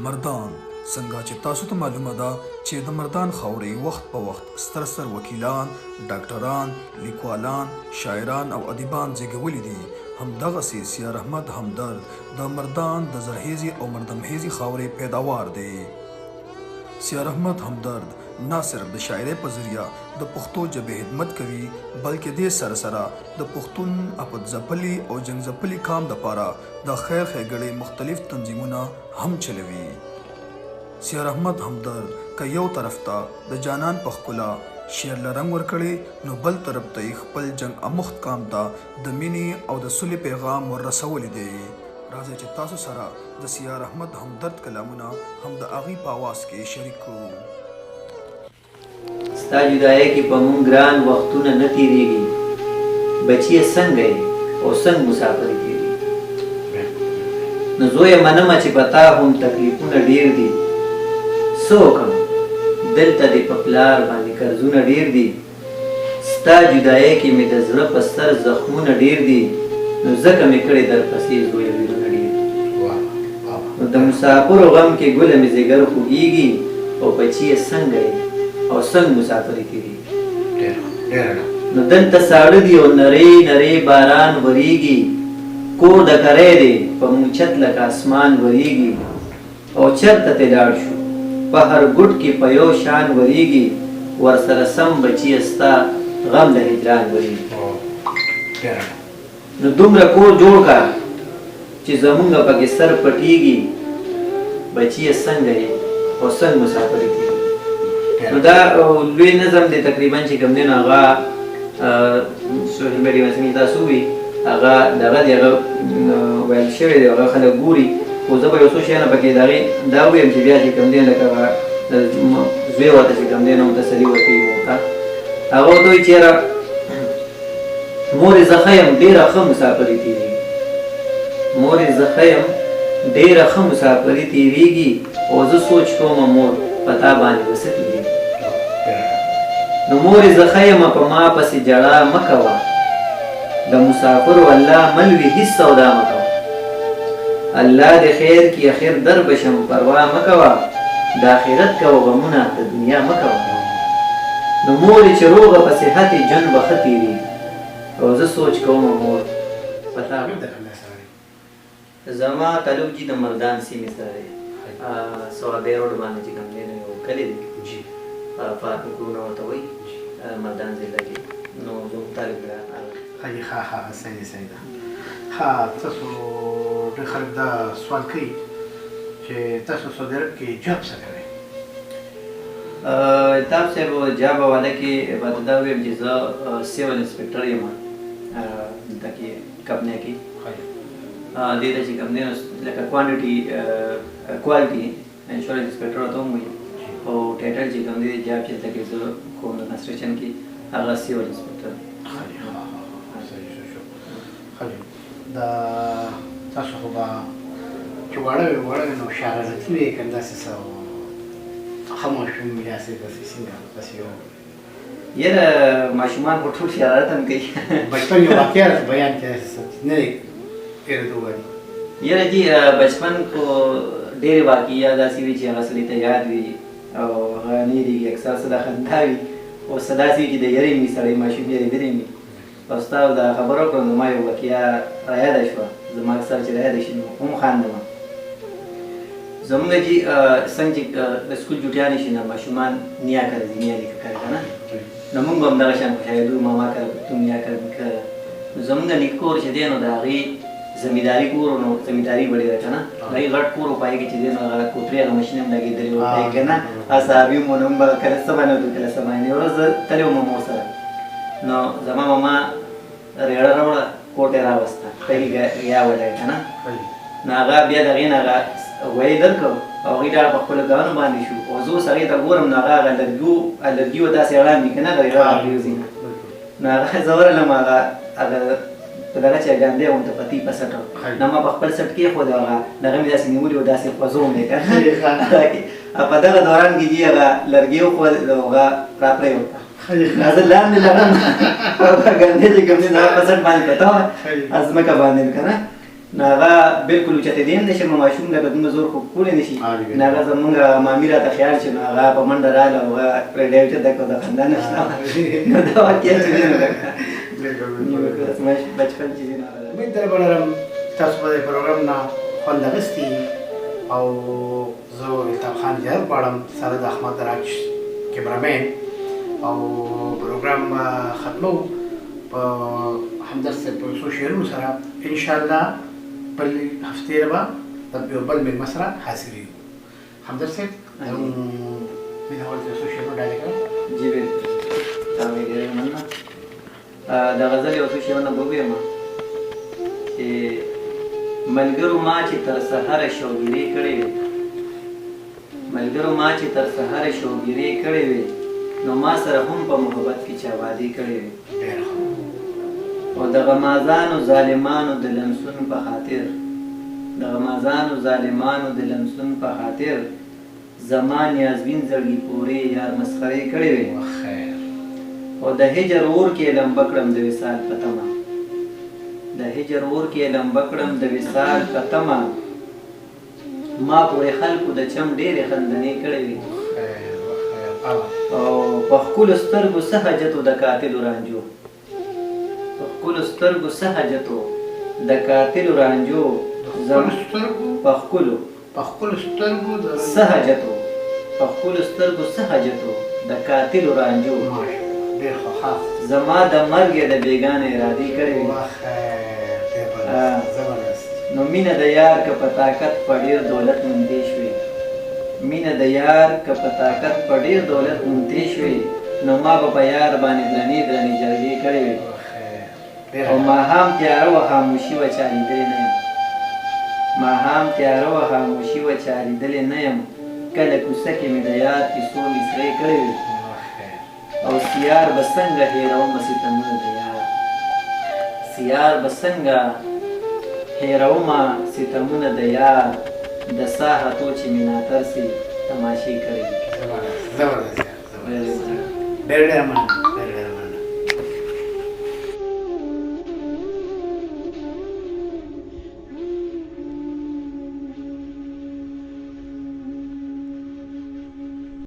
مردان څنګه چې تاسو ته معلومه ده چې د مردان خاورې وخت په وخت ستر وکیلان، ډاکټران، لیکوالان، شاعران او ادیبان زیږولي دي، همدغسې سیار احمد همدرد د مردان د زرهیزې او مردمهیزې خاورې پیداوار دی. سیار احمد همدرد نه صرف د شاعرۍ په ذریعه د پښتو ژبې خدمت کوي، بلکې دې سره سره د پښتون اپت ځپلي او جنګ ځپلي قام دپاره د خیر ښېګڼې مختلف تنظیمونه هم چلوي. سیار احمد همدرد که یو طرف ته د جانان په ښکلا شعر له رنګ ورکړی، نو بل طرف ته یې خپل جنګ اموخت قام ته د مینې او د سولې پیغام وررسولی دی. راځئ چې تاسو سره د سیار احمد همدرد کلامونه هم د هغې په اواز کې شریک کړو. ستا جدایۍ کې په مونږ ګران وختونه نه تېرېږي، بچیه څنګه یې او څنګه مسافري تېرېږي. نو زویه منمه چې په تا هم تکلیفونه ډېر دي، څه وکړم دلته دې په پلار باندې قرضونه ډېر دي. ستا جدایۍ کې مې د زړه په سر زخمونه ډېر دي، نو ځکه مې کړې درپسې زویه ویرونه ډېر دي. نو د مسافرو غم کې ګله مې ځیګر خوږېږي، او بچیه څنګه یې او څنګه مسافري تېرېږي. نو دلته ساړه دي او نرۍ نرۍ باران ورېږي، کور د کری دی په مونږ چت لکه اسمان ورېږي. او چېرته ترې لاړ شو په هر ګوټ کې په یو شان ورېږي، ورسره سم بچیه ستا غم د هجران ورېږي. نو دومره کور جوړ کړه چې زمونږ پکې سر پټېږي، بچیه څنګه یې او څنګه مسافري تېرېږي. نو دا لوی نظم دی تقریبا چې کوم دی نو هغه سوشل میډیا باندې تاسو وي هغه دغه دی هغه ویل شوی دی، هغه خلک ګوري. خو زه به یو څو شیانه پکې د هغې دا ووایم چې بیا چې کوم دی لکه زوی ورته چې کوم دی نو تسلي ورکوي مور ته. هغه ورته وایي چې یاره مورې زه ښه یم ډېره ښه مسافري تېرېږي، مورې زه ښه یم ډېره ښه مسافري تېرېږي، او زه سوچ کومه مور په تا باندې به څه کېږي. نو مورې زه ښه یمه په ما پسې جړا مه کوه، د مسافرو الله مل وي هېڅ سودا مه کوه. الله دې خیر کي اخر در بشم پروا مه کوه، د آخرت کوه غمونه د دنیا مه کوه. نو مورې چې روغه په صحت یې ژوند به ښه تېرېږي، او زه سوچ کومه مور په تا. زما تعلق جي د مردان سیمې سره دی، صوابۍ روډ باندې چې کوم دی نو یو کلی دی فاطمه کورونه ورته وایي مردان ضلع کې. نو زموږ تعلق خالي ښه صحیح ده. ښه تاسو ډېر خلک دا سوال کوي چې تاسو سعودي عرب کې جاب څه کوئ؟ الطاف صاحب جاب حواله کې به دا ووایم چې زه سیول انسپکټر یم دلته کې کمپنۍ کې. دې ته چې کوم دی نو لکه کوالټي انشورنس انسپکټر ورته هم وایي، او ټایټل چې کوم دی جاب چې دلته کې زه کوم د کنسټرکشن کې هغه سیول انسپکټر. دا تاسو خو به چې واړه وي نو شرارتي وي که داسې څه ښه ماشوم یا څه داسې څنګه داسې یو یاره ماشومان خو ټول شرارت هم کوي. بچپن یو واقعه راته بیان کړئ نه دی هېرېدو وایي. یاره جي بچپن خو ډېرې واقعیا داسې وي چې هغه سړي ته یاد وي او هغه نه هېرېږي. اکثر څه د خندا وي او څه داسې وي چې د یارې وي سړی ماشوم یارېدلی وي. او ستا دا خبره وکړم نو ما یو واقعه رایاده شوه، زما اکثر چې رایاده شي نو هم خاندم. زمونږ جي څنګه چې د سکول جوټیانې شي نو ماشومان نیا کړه ځي نیا لیکه کړه که نه، نو مونږ به همدغه شان خوشحالېدو ماما کړه تم نیا کړه کړه. نو زمونږ نیکه کور چې دی نو د هغې زمینداري کور نو زمینداري به ډېره که نه، د هغې غټ کور و په هغې کې چې دی نو هغه کوترې هغه مشین هم لګېدلې وو په هغې که نه، اصحابي مو نوم به کله څه باندې وتو کله څه باندې. یوه ورځ زه تللی وم مور سره، نو زما ماما ریړه راوړه کوټ یې راوسته په هغې ګیا ولاړ که نه. نو هغه بیا د هغې نه هغه غویې درکړ او هغې ډاړه په خپلو ګاونو باندې شو، او زه اوس هغې ته ګورم نو هغه لرګي و داسې اړان دي که نه د ریړه راپرېوځي. نو هغه زه ورغلم هغه په دغه چې ګاندې غوندې پتي په سټ نو ما په خپل سټ کېښود، هغه دغه مې داسې نیولي و داسې خوځوم دی که نه. په دغه دوران کې جي هغه لرګي وښود او هغه راپرېوته. زه لاندې لرم ګاندې چې کوم دی د هغه په سټ باندې پرته وه ځمکه باندې که نه. نو هغه بلکل اوچتېدی نه شي ماشوم لکه دومره زور خو کولی نه شي نو هغه زمونږ مامي راته خیال شي نو هغه په منډه راغله او هغه ریډی اوچته کړه د خندا نه شته نو دا واقعیت چې دی نو بچپن چې دی نو امید در به لرم تاسو به د پروګرام نه خوند اخیستي او زه التاب خان جهر غواړم سره د احمد راج کیمرامین او پروګرام ختمو په همدرد صاحب په څو شعرونو سره انشاءالله بل هفتې به د یو بل مېلمه سره حاضر یو همدرد صاحب مینه وال د څو شعرونو ډالۍ کړم جی بالکل دا مې ډېره مننه د غزل یو څو شعرونه به ووایم چې ملګرو ما چې تر سهاره شوګیرې کړې وې ملګرو ما چې تر سهاره شوګیرې کړې وې نو ما سره هم په محبت کې چا وعدې کړې وې او د غمازانو ظالمانو د لمسون په خاطر د غمازانو ظالمانو د لمسون په خاطر زما نیازبین زړګي پورې یار مسخرې کړې وې او د هجر اور کې لمبه کړم د وصال په تمه د هجر اور کې لمبه کړم د وصال په تمه ما پورې خلکو د چم ډېرې خندنې کړې وې او په ښکلو سترګو څه حاجتو د قاتلو رانجو په ښکلو سترګو څه حاجتو د قاتلو رانجو په ښکلو سترګو څه حاجتو په ښکلو سترګو څه حاجتو د قاتلو رانجو زما د مرګ د بېګانه ارادې کړې وې نو مینه د یار که په طاقت په ډېر دولت موندې شوې مینه د یار که په طاقت په ډېر دولت موندې شوې نو ما به په یار باندې درنې درنې جرګې کړې وې او ماښام تیاره وه خاموشي وه چا لیدلې نه یم ماښام تیاره وه خاموشي وه چا لیدلې نه یم کله کوڅه کې مې د یار کیسو مې سرې کړې وې او سیار به څنګه هېرومه ستمونه د یار سیار به څنګه هېرومه ستمونه د یار د ساحتو چې مې ناتر سي تماشې کړې زبردست ډېر ډېر مننه